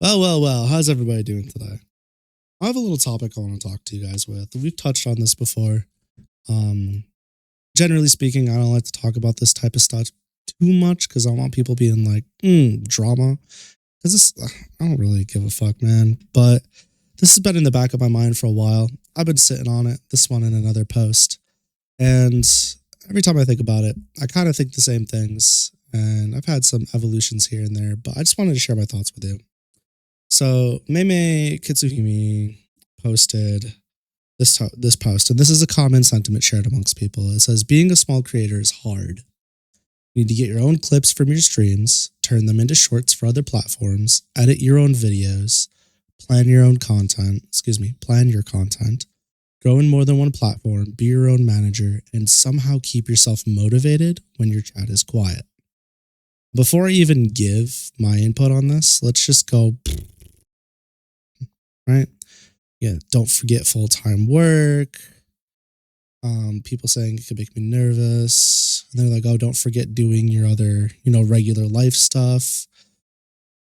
Well, how's everybody doing today? I have a little topic I want to talk to you guys with. We've touched on this before. Um, Generally speaking, I don't like to talk about this type of stuff too much because I want people being like, drama. Because I don't really give a fuck, man. But this has been in the back of my mind for a while. I've been sitting on it, this one in another post. And every time I think about it, I kind of think the same things. And I've had some evolutions here and there, but I just wanted to share my thoughts with you. So Hainme Kitsuhime posted this post, and this is a common sentiment shared amongst people. It says, being a small creator is hard. You need to get your own clips from your streams, turn them into shorts for other platforms, edit your own videos, plan your content, grow in more than one platform, be your own manager, and somehow keep yourself motivated when your chat is quiet. Before I even give my input on this, let's just go, right? Yeah, don't forget full-time work. People saying it could make me nervous. And they're like, oh, don't forget doing your other, regular life stuff.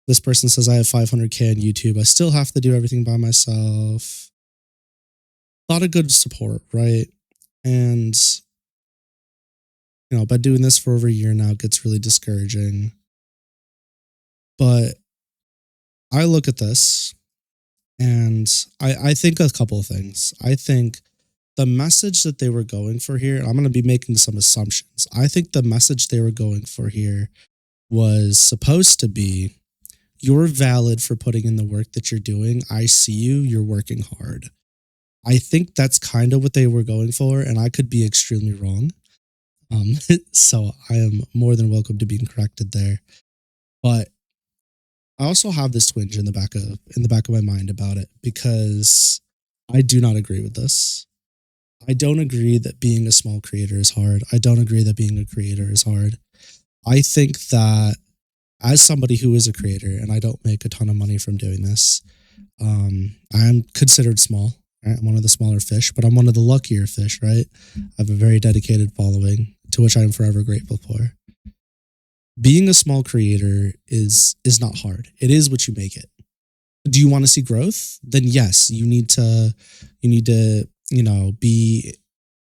This person says, I have 500K on YouTube. I still have to do everything by myself. A lot of good support, right? And, by doing this for over a year now, it gets really discouraging. But I look at this and I think a couple of things. I think the message that they were going for here, I'm going to be making some assumptions. I think the message they were going for here was supposed to be, you're valid for putting in the work that you're doing. I see you, you're working hard. I think that's kind of what they were going for, and I could be extremely wrong. So I am more than welcome to being corrected there. But I also have this twinge in the back of my mind about it, because I do not agree with this. I don't agree that being a small creator is hard. I don't agree that being a creator is hard. I think that as somebody who is a creator, and I don't make a ton of money from doing this, I'm considered small. Right? I'm one of the smaller fish, but I'm one of the luckier fish, right? I have a very dedicated following, to which I am forever grateful for. Being a small creator is not hard. It is what you make it. Do you want to see growth? Then yes, you need to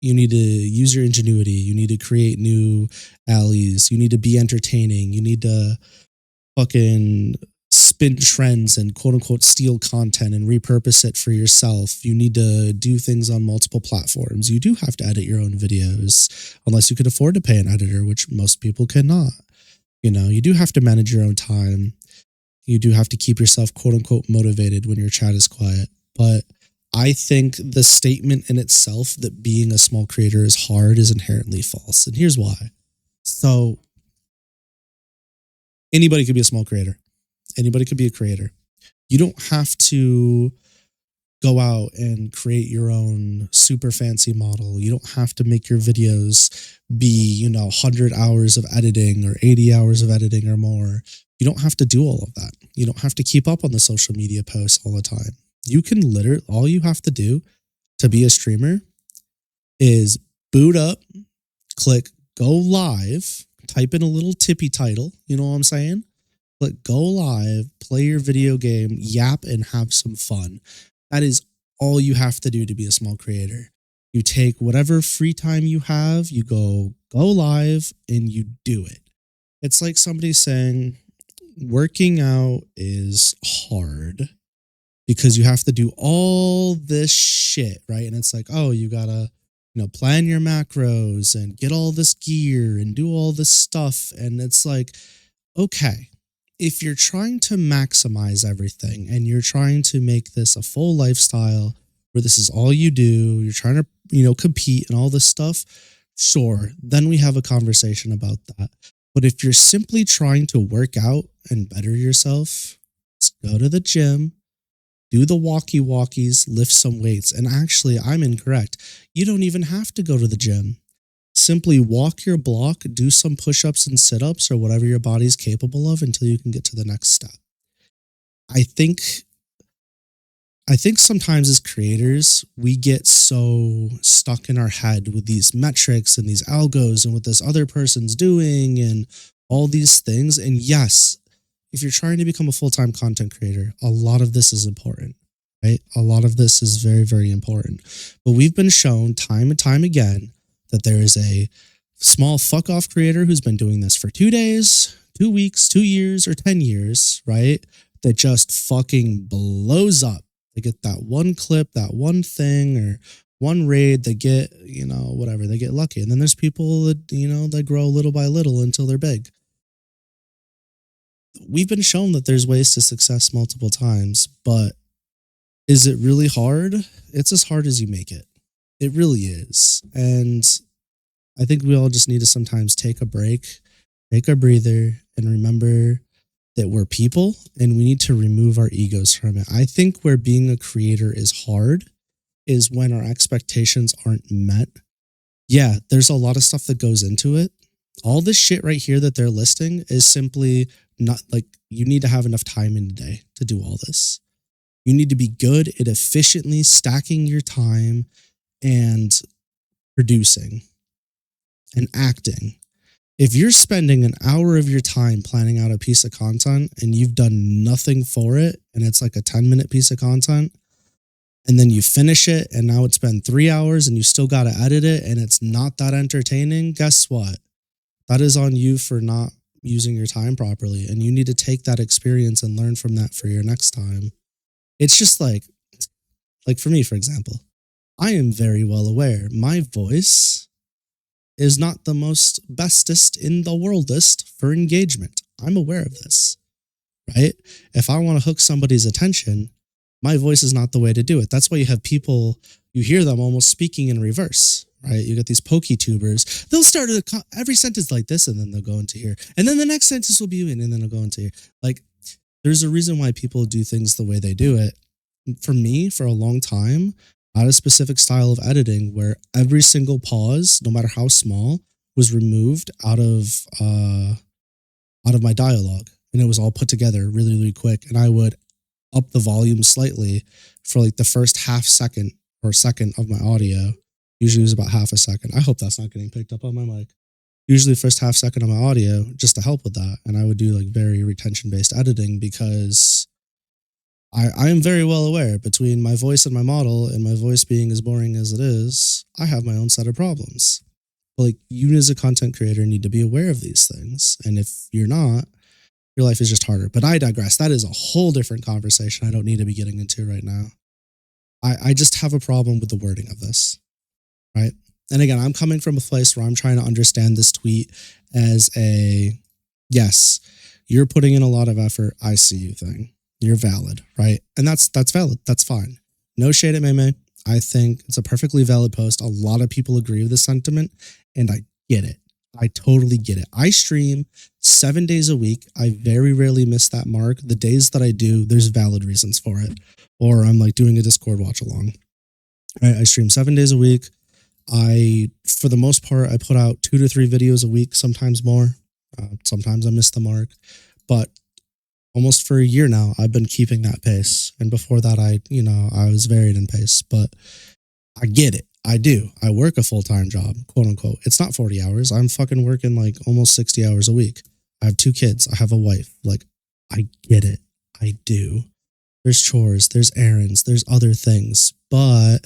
use your ingenuity. You need to create new alleys. You need to be entertaining. You need to fucking spin trends and quote unquote steal content and repurpose it for yourself. You need to do things on multiple platforms. You do have to edit your own videos, unless you could afford to pay an editor, which most people cannot. You do have to manage your own time. You do have to keep yourself quote unquote motivated when your chat is quiet. But I think the statement in itself that being a small creator is hard is inherently false. And here's why. So anybody could be a small creator. Anybody could be a creator. You don't have to go out and create your own super fancy model. You don't have to make your videos be, 100 hours of editing or 80 hours of editing or more. You don't have to do all of that. You don't have to keep up on the social media posts all the time. You can all you have to do to be a streamer is boot up, click go live, type in a little tippy title. You know what I'm saying? Click go live, play your video game, yap, and have some fun. That is all you have to do to be a small creator. You take whatever free time you have, you go live, and you do it. It's like somebody saying working out is hard because you have to do all this shit, right? And it's like, oh, you gotta, plan your macros and get all this gear and do all this stuff. And it's like, okay, if you're trying to maximize everything and you're trying to make this a full lifestyle where this is all you do, you're trying to, compete and all this stuff, sure, then we have a conversation about that. But if you're simply trying to work out and better yourself, let's go to the gym, do the walkie-walkies, lift some weights. And actually, I'm incorrect. You don't even have to go to the gym. Simply walk your block, do some push-ups and sit-ups or whatever your body's capable of until you can get to the next step. I think sometimes as creators, we get so stuck in our head with these metrics and these algos and what this other person's doing and all these things. And yes, if you're trying to become a full-time content creator, a lot of this is important, right? A lot of this is very, very important. But we've been shown time and time again that there is a small fuck off creator who's been doing this for 2 days, 2 weeks, 2 years, or 10 years, right? That just fucking blows up. They get that one clip, that one thing, or one raid, they get, you know, whatever, they get lucky. And then there's people that, you know, that grow little by little until they're big. We've been shown that there's ways to success multiple times, but is it really hard? It's as hard as you make it. It really is. And I think we all just need to sometimes take a break, take a breather, and remember that we're people and we need to remove our egos from it. I think where being a creator is hard is when our expectations aren't met. Yeah, there's a lot of stuff that goes into it. All this shit right here that they're listing is simply not like, you need to have enough time in a day to do all this. You need to be good at efficiently stacking your time and producing and acting. If you're spending an hour of your time planning out a piece of content and you've done nothing for it, and it's like a 10-minute piece of content, and then you finish it and now it's been 3 hours and you still got to edit it and it's not that entertaining, guess what? That is on you for not using your time properly. And you need to take that experience and learn from that for your next time. It's just like for me, for example, I am very well aware my voice is not the most bestest in the worldest for engagement. I'm aware of this, right? If I want to hook somebody's attention, my voice is not the way to do it. That's why you have people, you hear them almost speaking in reverse, right? You get these tubers. They'll start every sentence like this, and then they'll go into here. And then the next sentence will be in, and then they'll go into here. Like, there's a reason why people do things the way they do it. For me, for a long time, I had a specific style of editing where every single pause, no matter how small, was removed out of my dialogue. And it was all put together really, really quick. And I would up the volume slightly for like the first half second or second of my audio. Usually it was about half a second. I hope that's not getting picked up on my mic. Usually first half second of my audio just to help with that. And I would do like very retention based editing because I am very well aware between my voice and my model and my voice being as boring as it is, I have my own set of problems. But like you as a content creator need to be aware of these things. And if you're not, your life is just harder. But I digress. That is a whole different conversation I don't need to be getting into right now. I just have a problem with the wording of this, right? And again, I'm coming from a place where I'm trying to understand this tweet as a, yes, you're putting in a lot of effort. I see you thing. You're valid, right? And that's valid. That's fine. No shade at Hainme. I think it's a perfectly valid post. A lot of people agree with the sentiment, and I get it. I totally get it. I stream 7 days a week. I very rarely miss that mark. The days that I do, there's valid reasons for it. Or I'm like doing a Discord watch along. I stream 7 days a week. For the most part, I put out 2 to 3 videos a week, sometimes more. Sometimes I miss the mark. But almost for a year now, I've been keeping that pace. And before that, I was varied in pace. But I get it. I do. I work a full-time job, quote unquote. It's not 40 hours. I'm fucking working like almost 60 hours a week. I have 2 kids. I have a wife. Like, I get it. I do. There's chores. There's errands. There's other things. But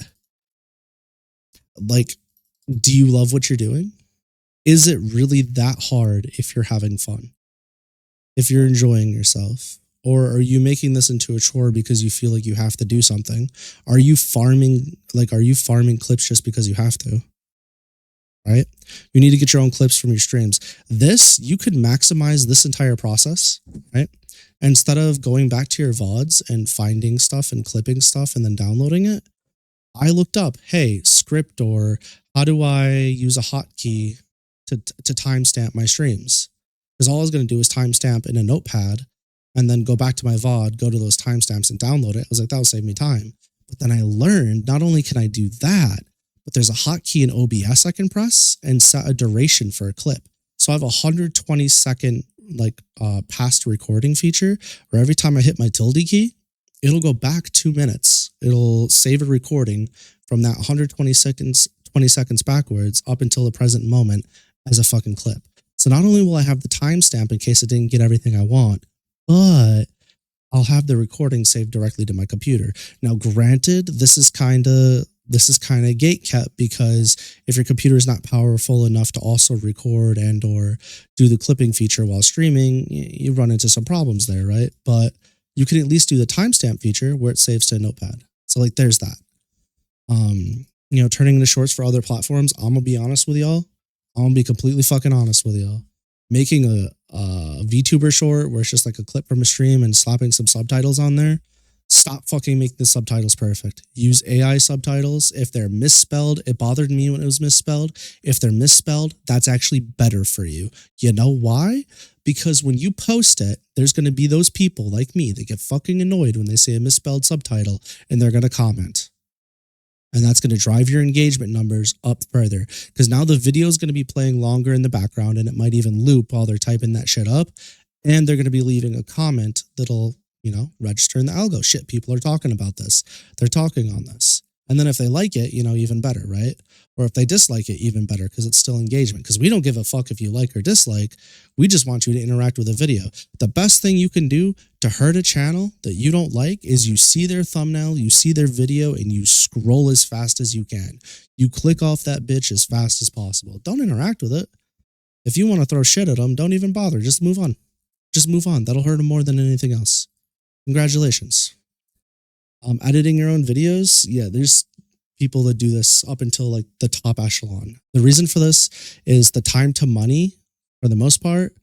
like, do you love what you're doing? Is it really that hard if you're having fun? If you're enjoying yourself? Or are you making this into a chore because you feel like you have to do something? Are you farming clips just because you have to? Right? You need to get your own clips from your streams. You could maximize this entire process, right? Instead of going back to your VODs and finding stuff and clipping stuff and then downloading it, I looked up, hey, script, or how do I use a hotkey to timestamp my streams? Because all I was going to do is timestamp in a notepad and then go back to my VOD, go to those timestamps and download it. I was like, that'll save me time. But then I learned not only can I do that, but there's a hotkey in OBS I can press and set a duration for a clip. So I have a 120-second past recording feature where every time I hit my tilde key, it'll go back 2 minutes. It'll save a recording from that 120 seconds, 20 seconds backwards up until the present moment as a fucking clip. So not only will I have the timestamp in case I didn't get everything I want, but I'll have the recording saved directly to my computer. Now, granted, this is kind of gate kept, because if your computer is not powerful enough to also record and or do the clipping feature while streaming, you run into some problems there, right? But you can at least do the timestamp feature where it saves to a notepad. So like there's that. Turning into shorts for other platforms, I'm gonna be honest with y'all. I'm gonna be completely fucking honest with y'all. Making a VTuber short where it's just like a clip from a stream and slapping some subtitles on there. Stop fucking making the subtitles perfect. Use AI subtitles. If they're misspelled, it bothered me when it was misspelled. If they're misspelled, that's actually better for you. You know why? Because when you post it, there's going to be those people like me that get fucking annoyed when they see a misspelled subtitle, and they're going to comment. And that's going to drive your engagement numbers up further, because now the video is going to be playing longer in the background, and it might even loop while they're typing that shit up. And they're going to be leaving a comment that'll, register in the algo. Shit, people are talking about this. They're talking on this. And then if they like it, even better, right? Or if they dislike it, even better, because it's still engagement. Because we don't give a fuck if you like or dislike. We just want you to interact with the video. The best thing you can do to hurt a channel that you don't like is you see their thumbnail, you see their video, and you scroll as fast as you can. You click off that bitch as fast as possible. Don't interact with it. If you want to throw shit at them, don't even bother. Just move on. Just move on. That'll hurt them more than anything else. Congratulations. Editing your own videos. Yeah, there's people that do this up until like the top echelon. The reason for this is the time to money, for the most part,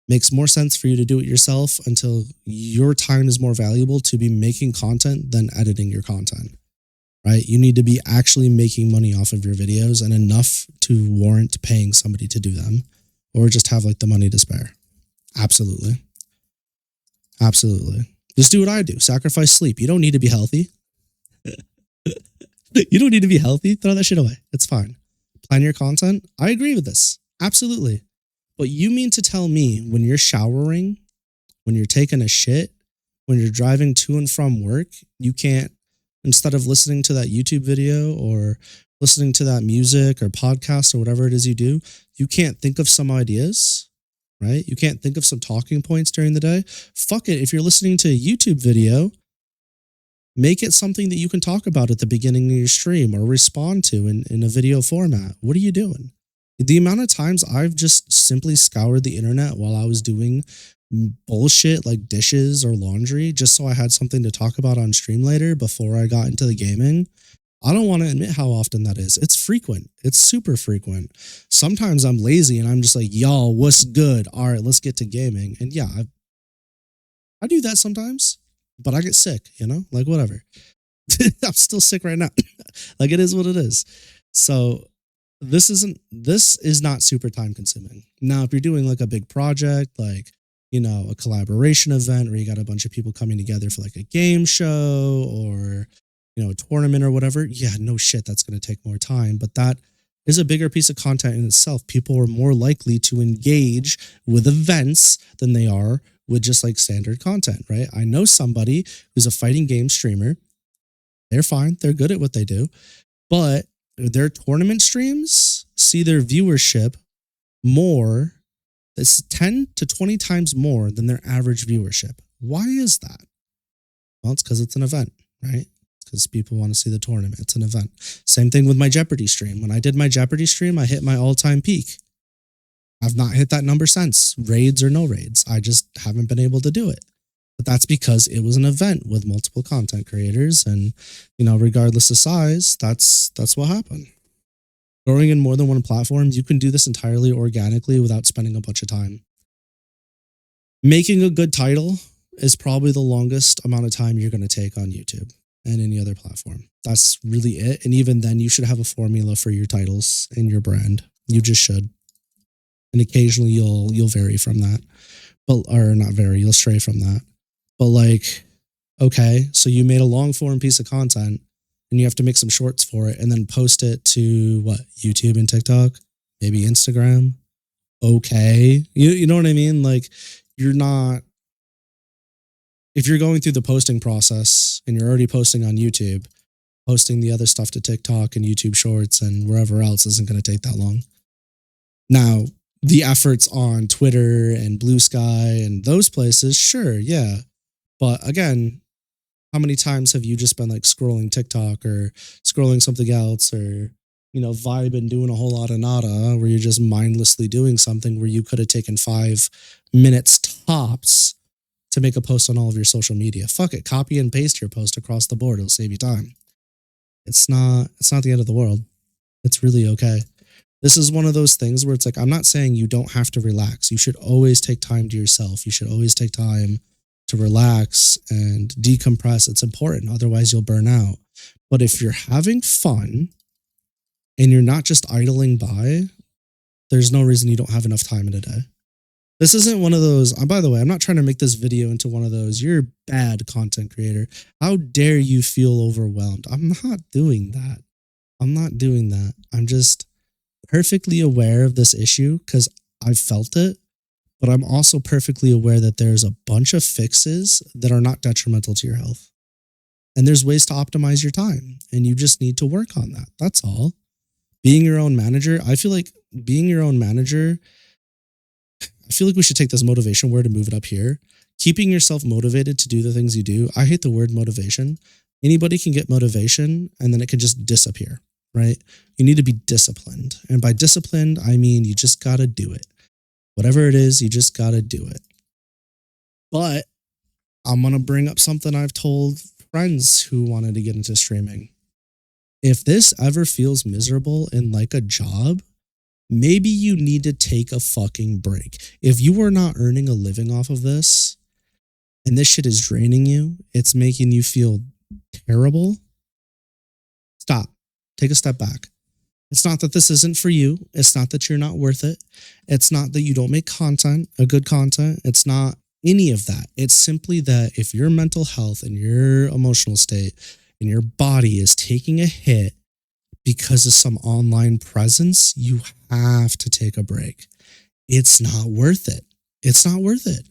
makes more sense for you to do it yourself until your time is more valuable to be making content than editing your content, right? You need to be actually making money off of your videos, and enough to warrant paying somebody to do them, or just have like the money to spare. Absolutely. Absolutely. Just do what I do. Sacrifice sleep. You don't need to be healthy. You don't need to be healthy. Throw that shit away. It's fine. Plan your content. I agree with this. Absolutely. But you mean to tell me when you're showering, when you're taking a shit, when you're driving to and from work, you can't, instead of listening to that YouTube video or listening to that music or podcast or whatever it is you do, you can't think of some ideas? Right? You can't think of some talking points during the day? Fuck it. If you're listening to a YouTube video, make it something that you can talk about at the beginning of your stream or respond to in a video format. What are you doing? The amount of times I've just simply scoured the internet while I was doing bullshit like dishes or laundry, just so I had something to talk about on stream later before I got into the gaming. I don't want to admit how often that is. It's frequent. It's super frequent. Sometimes I'm lazy and I'm just like, y'all, what's good? All right, let's get to gaming. And yeah, I do that sometimes, but I get sick, like whatever. I'm still sick right now. Like it is what it is. So this is not super time consuming. Now, if you're doing like a big project, like, a collaboration event where you got a bunch of people coming together for like a game show or, a tournament or whatever, yeah, no shit, that's going to take more time. But that is a bigger piece of content in itself. People are more likely to engage with events than they are with just like standard content, right? I know somebody who's a fighting game streamer. They're fine. They're good at what they do. But their tournament streams see their viewership more. It's 10 to 20 times more than their average viewership. Why is that? Well, it's because it's an event, right? Because people want to see the tournament. It's an event. Same thing with my Jeopardy stream. When I did my Jeopardy stream, I hit my all-time peak. I've not hit that number since, raids or no raids. I just haven't been able to do it. But that's because it was an event with multiple content creators, and regardless of size, that's what happened. Growing in more than one platform, you can do this entirely organically without spending a bunch of time. Making a good title is probably the longest amount of time you're going to take on YouTube and any other platform. That's really it. And even then, you should have a formula for your titles and your brand. You just should. And occasionally you'll vary from that. Or not vary, you'll stray from that. But like, okay, so you made a long form piece of content and you have to make some shorts for it and then post it to what? YouTube and TikTok, maybe Instagram. Okay. You know what I mean? Like, you're not, if you're going through the posting process and you're already posting on YouTube, posting the other stuff to TikTok and YouTube Shorts and wherever else isn't going to take that long. Now, the efforts on Twitter and Blue Sky and those places, sure, yeah. But again, how many times have you just been like scrolling TikTok or scrolling something else or, vibing, doing a whole lot of nada where you're just mindlessly doing something where you could have taken 5 minutes tops to make a post on all of your social media? Fuck it. Copy and paste your post across the board. It'll save you time. It's not the end of the world. It's really okay. This is one of those things where it's like, I'm not saying you don't have to relax. You should always take time to yourself. You should always take time to relax and decompress. It's important. Otherwise, you'll burn out. But if you're having fun and you're not just idling by, there's no reason you don't have enough time in a day. This isn't one of those, by the way, I'm not trying to make this video into one of those, you're a bad content creator. How dare you feel overwhelmed? I'm not doing that. I'm not doing that. I'm just perfectly aware of this issue because I've felt it, but I'm also perfectly aware that there's a bunch of fixes that are not detrimental to your health. And there's ways to optimize your time, and you just need to work on that. That's all. Being your own manager, I feel like being your own manager, I feel like we should take this motivation word and move it up here. Keeping yourself motivated to do the things you do. I hate the word motivation. Anybody can get motivation and then it can just disappear, right? You need to be disciplined. And by disciplined, I mean you just got to do it. Whatever it is, you just got to do it. But I'm going to bring up something I've told friends who wanted to get into streaming. If this ever feels miserable in like a job, maybe you need to take a fucking break. If you are not earning a living off of this and this shit is draining you, it's making you feel terrible, stop. Take a step back. It's not that this isn't for you. It's not that you're not worth it. It's not that you don't make content, a good content. It's not any of that. It's simply that if your mental health and your emotional state and your body is taking a hit because of some online presence, you have to take a break. It's not worth it. It's not worth it.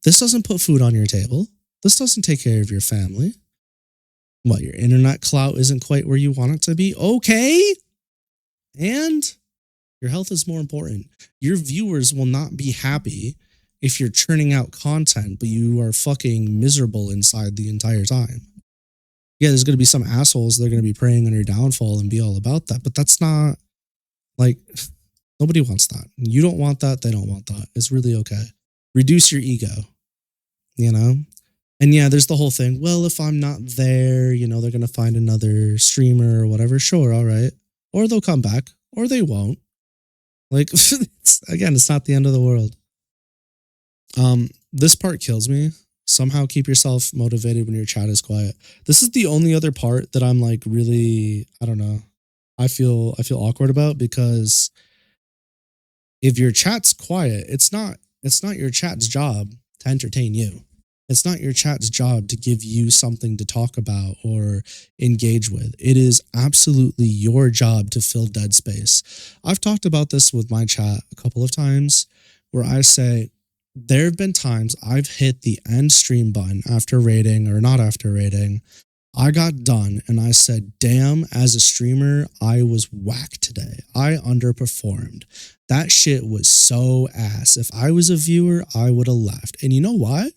This doesn't put food on your table. This doesn't take care of your family. What, your internet clout isn't quite where you want it to be? Okay. And your health is more important. Your viewers will not be happy if you're churning out content, but you are fucking miserable inside the entire time. Yeah, there's going to be some assholes that are going to be preying on your downfall and be all about that. But that's not, like, nobody wants that. You don't want that. They don't want that. It's really okay. Reduce your ego, you know? And yeah, there's the whole thing. Well, if I'm not there, they're going to find another streamer or whatever. Sure, all right. Or they'll come back, or they won't. Like, again, it's not the end of the world. This part kills me. Somehow keep yourself motivated when your chat is quiet. This is the only other part that I'm like really, I don't know. I feel awkward about, because if your chat's quiet, it's not your chat's job to entertain you. It's not your chat's job to give you something to talk about or engage with. It is absolutely your job to fill dead space. I've talked about this with my chat a couple of times where I say, there have been times I've hit the end stream button after rating or not after rating. I got done and I said, damn, as a streamer, I was whack today. I underperformed. That shit was so ass. If I was a viewer, I would have left. And you know why?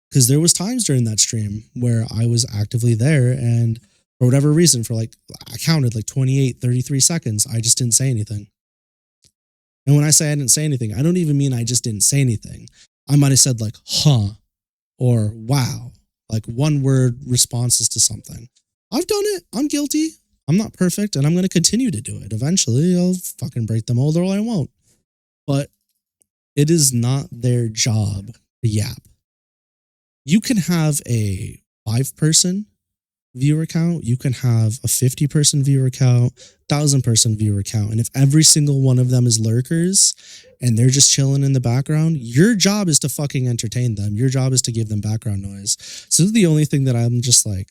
Because there was times during that stream where I was actively there and for whatever reason, I counted like 28, 33 seconds, I just didn't say anything. And when I say I didn't say anything, I don't even mean I just didn't say anything. I might have said like, huh, or wow, like one word responses to something. I've done it. I'm guilty. I'm not perfect, and I'm going to continue to do it. Eventually, I'll fucking break the mold, or I won't. But it is not their job to yap. You can have a 5-person viewer count. You can have a 50-person viewer count, 1,000-person viewer count. And if every single one of them is lurkers and they're just chilling in the background, your job is to fucking entertain them. Your job is to give them background noise. So this is the only thing that I'm just like,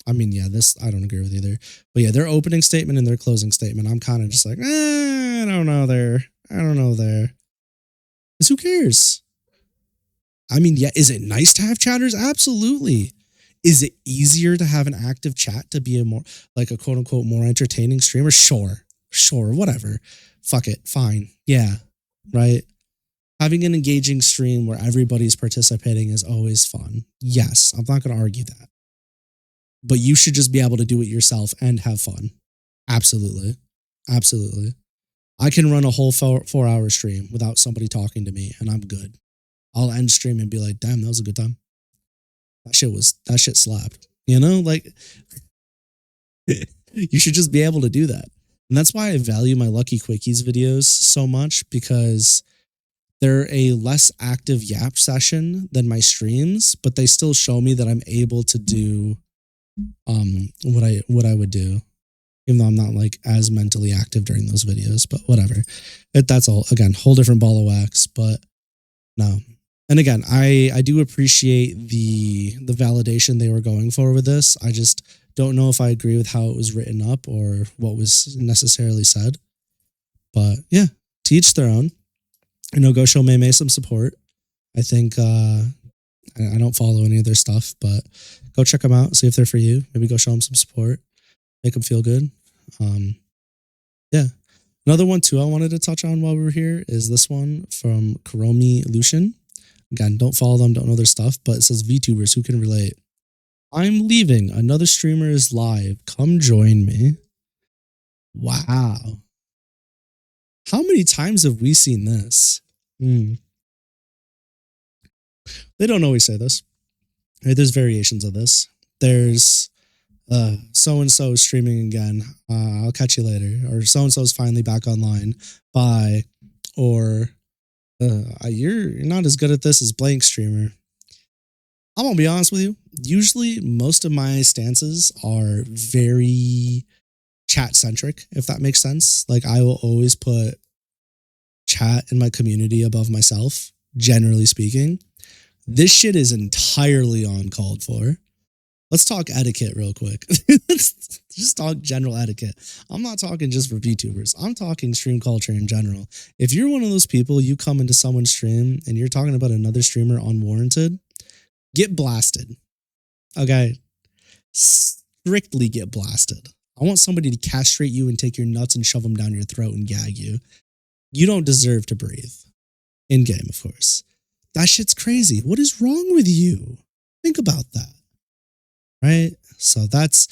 I mean, yeah, this, I don't agree with either. But yeah, their opening statement and their closing statement, I'm kind of just like, I don't know there. Because who cares? I mean, yeah, is it nice to have chatters? Absolutely. Is it easier to have an active chat to be a more, like a quote unquote, more entertaining streamer? Sure, whatever. fuck it, fine. Yeah, right? Having an engaging stream where everybody's participating is always fun. Yes, I'm not going to argue that. But you should just be able to do it yourself and have fun. Absolutely. Absolutely. I can run a whole 4-hour stream without somebody talking to me and I'm good. I'll end stream and be like, damn, that was a good time. That shit slapped. You know, like you should just be able to do that. And that's why I value my Lucky Quickies videos so much, because they're a less active yap session than my streams, but they still show me that I'm able to do what I would do, even though I'm not like as mentally active during those videos, but whatever. That's all, again, whole different ball of wax, but no. And again, I do appreciate the validation they were going for with this. I just don't know if I agree with how it was written up or what was necessarily said. But yeah, to each their own. You know, go show May some support. I think I don't follow any of their stuff, but go check them out, see if they're for you. Maybe go show them some support, make them feel good. Yeah. Another one too I wanted to touch on while we were here is this one from KuroNoxAi. Again, don't follow them, don't know their stuff, but it says VTubers who can relate. I'm leaving. Another streamer is live. Come join me. Wow. How many times have we seen this? They don't always say this. Right? There's variations of this. There's so-and-so streaming again. I'll catch you later. Or so-and-so's finally back online. Bye. Or you're not as good at this as blank streamer. I'm gonna be honest with you. Usually most of my stances are very chat centric, if that makes sense. Like I will always put chat in my community above myself, generally speaking. This shit is entirely uncalled for. Let's talk etiquette real quick. Let's just talk general etiquette. I'm not talking just for VTubers. I'm talking stream culture in general. If you're one of those people, you come into someone's stream and you're talking about another streamer unwarranted, get blasted. Okay? Strictly get blasted. I want somebody to castrate you and take your nuts and shove them down your throat and gag you. You don't deserve to breathe. In game, of course. That shit's crazy. What is wrong with you? Think about that. Right? So that's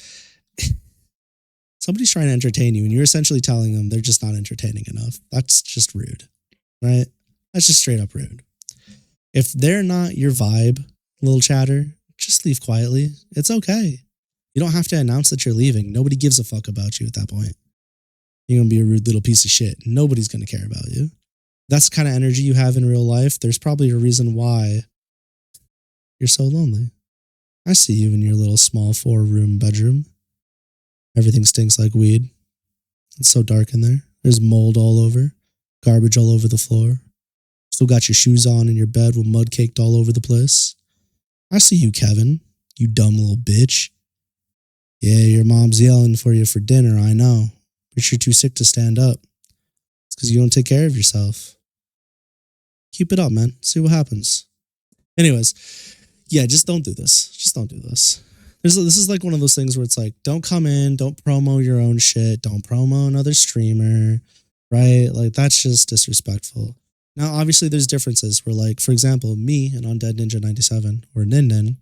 somebody's trying to entertain you and you're essentially telling them they're just not entertaining enough. That's just rude. Right? That's just straight up rude. If they're not your vibe, little chatter, just leave quietly. It's okay. You don't have to announce that you're leaving. Nobody gives a fuck about you at that point. You're going to be a rude little piece of shit. Nobody's going to care about you. That's the kind of energy you have in real life. There's probably a reason why you're so lonely. I see you in your little small 4-room bedroom. Everything stinks like weed. It's so dark in there. There's mold all over. Garbage all over the floor. Still got your shoes on in your bed with mud caked all over the place. I see you, Kevin. You dumb little bitch. Yeah, your mom's yelling for you for dinner, I know. But you're too sick to stand up. It's because you don't take care of yourself. Keep it up, man. See what happens. Anyways, yeah, just don't do this. Just don't do this. This is like one of those things where it's like, don't come in, don't promo your own shit, don't promo another streamer, right? Like, that's just disrespectful. Now, obviously, there's differences where, like, for example, me and Undead Ninja 97, or Nin,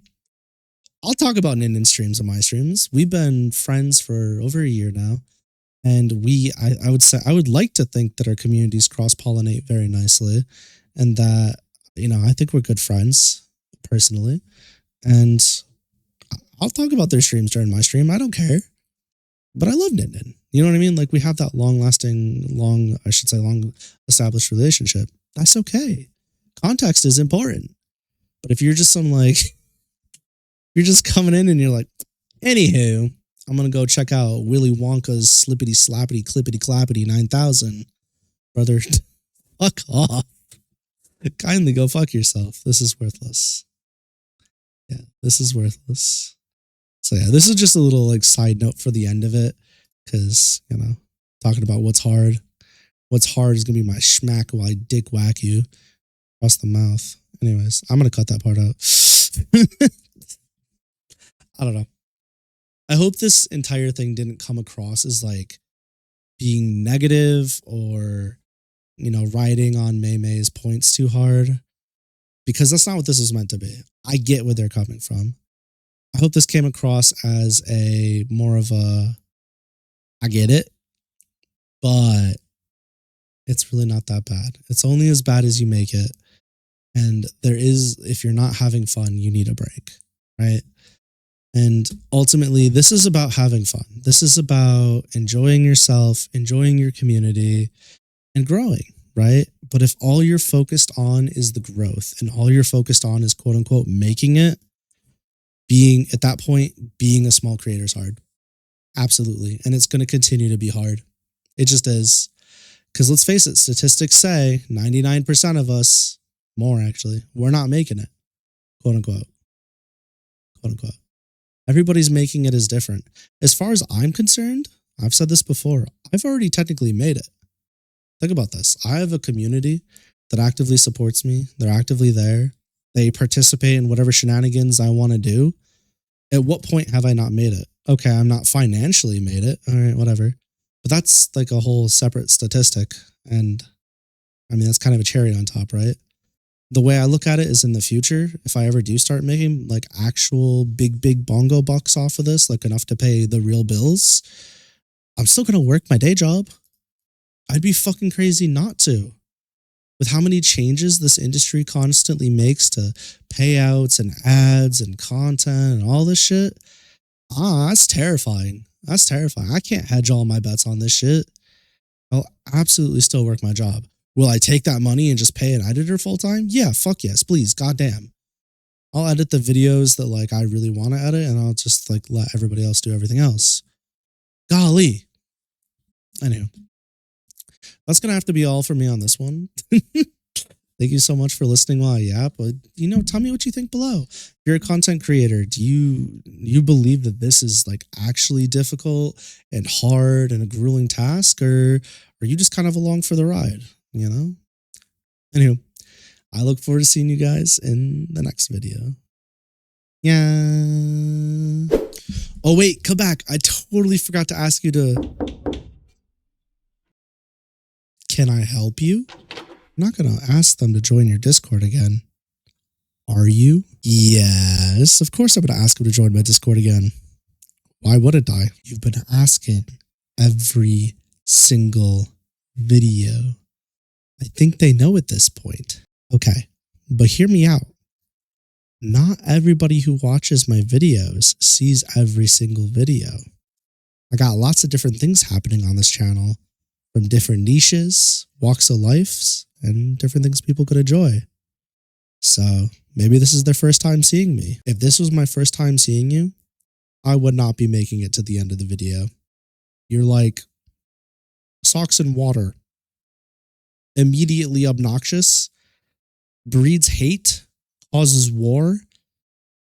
I'll talk about Nin streams on my streams. We've been friends for over a year now. And I would say, I would like to think that our communities cross-pollinate very nicely and that, you know, I think we're good friends personally. And I'll talk about their streams during my stream. I don't care. But I love Nin. You know what I mean? Like we have that long established relationship. That's okay. Context is important. But if you're just you're just coming in and you're like, anywho, I'm going to go check out Willy Wonka's Slippity Slappity Clippity Clappity 9000. Brother, fuck off. Kindly go fuck yourself. This is worthless. Yeah, this is worthless. So yeah, this is just a little like side note for the end of it. Because, you know, talking about what's hard. What's hard is going to be my schmack while I dick whack you across the mouth. Anyways, I'm going to cut that part out. I don't know. I hope this entire thing didn't come across as like being negative or, you know, riding on May's points too hard, because that's not what this is meant to be. I get where they're coming from. I hope this came across as a more of a, I get it, but it's really not that bad. It's only as bad as you make it. And there is, if you're not having fun, you need a break, right? And ultimately, this is about having fun. This is about enjoying yourself, enjoying your community, and growing, right? But if all you're focused on is the growth and all you're focused on is quote unquote making it, being at that point, being a small creator is hard. Absolutely. And it's going to continue to be hard. It just is. Because let's face it, statistics say 99% of us, more actually, we're not making it, quote unquote. Quote unquote. Everybody's making it is different. As far as I'm concerned, I've said this before, I've already technically made it. Think about this. I have a community that actively supports me. They're actively there. They participate in whatever shenanigans I want to do. At what point have I not made it? Okay, I'm not financially made it. All right, whatever. But that's like a whole separate statistic. And I mean, that's kind of a cherry on top, right? The way I look at it is in the future, if I ever do start making like actual big bongo bucks off of this, like enough to pay the real bills, I'm still going to work my day job. I'd be fucking crazy not to. With how many changes this industry constantly makes to payouts and ads and content and all this shit, that's terrifying. That's terrifying. I can't hedge all my bets on this shit. I'll absolutely still work my job. Will I take that money and just pay an editor full time? Yeah, fuck yes, please. Goddamn. I'll edit the videos that like I really want to edit, and I'll just like let everybody else do everything else. Golly. Anyway, that's going to have to be all for me on this one. Thank you so much for listening while I yap. But, you know, tell me what you think below. If you're a content creator, do you believe that this is like actually difficult and hard and a grueling task, or are you just kind of along for the ride, you know? Anywho, I look forward to seeing you guys in the next video. Yeah. Oh, wait, come back. I totally forgot to ask you to... Can I help you? I'm not going to ask them to join your Discord again. Are you? Yes, of course I'm going to ask them to join my Discord again. Why wouldn't I? You've been asking every single video. I think they know at this point. Okay, but hear me out. Not everybody who watches my videos sees every single video. I got lots of different things happening on this channel, from different niches, walks of life, and different things people could enjoy. So maybe this is their first time seeing me. If this was my first time seeing you, I would not be making it to the end of the video. You're like socks and water. Immediately obnoxious, breeds hate, causes war,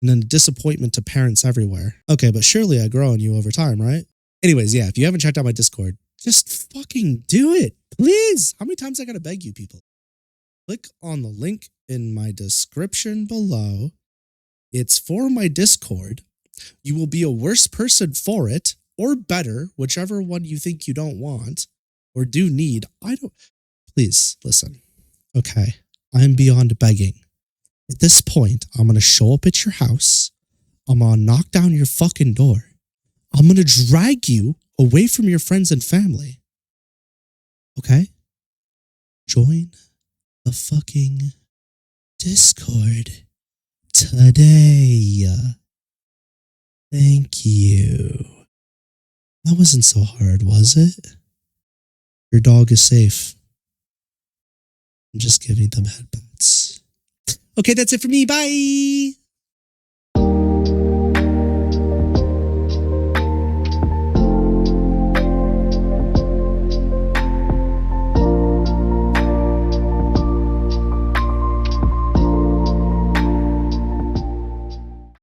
and then disappointment to parents everywhere. Okay, but surely I grow on you over time, right? Anyways, yeah, if you haven't checked out my Discord, just fucking do it, please. How many times I gotta beg you people? Click on the link in my description below. It's for my Discord. You will be a worse person for it, or better, whichever one you think you don't want or do need. Please listen. Okay, I'm beyond begging. At this point, I'm gonna show up at your house. I'm gonna knock down your fucking door. I'm gonna drag you away from your friends and family. Okay? Join the fucking Discord today. Thank you. That wasn't so hard, was it? Your dog is safe. I'm just giving them headbutts. Okay, that's it for me. Bye!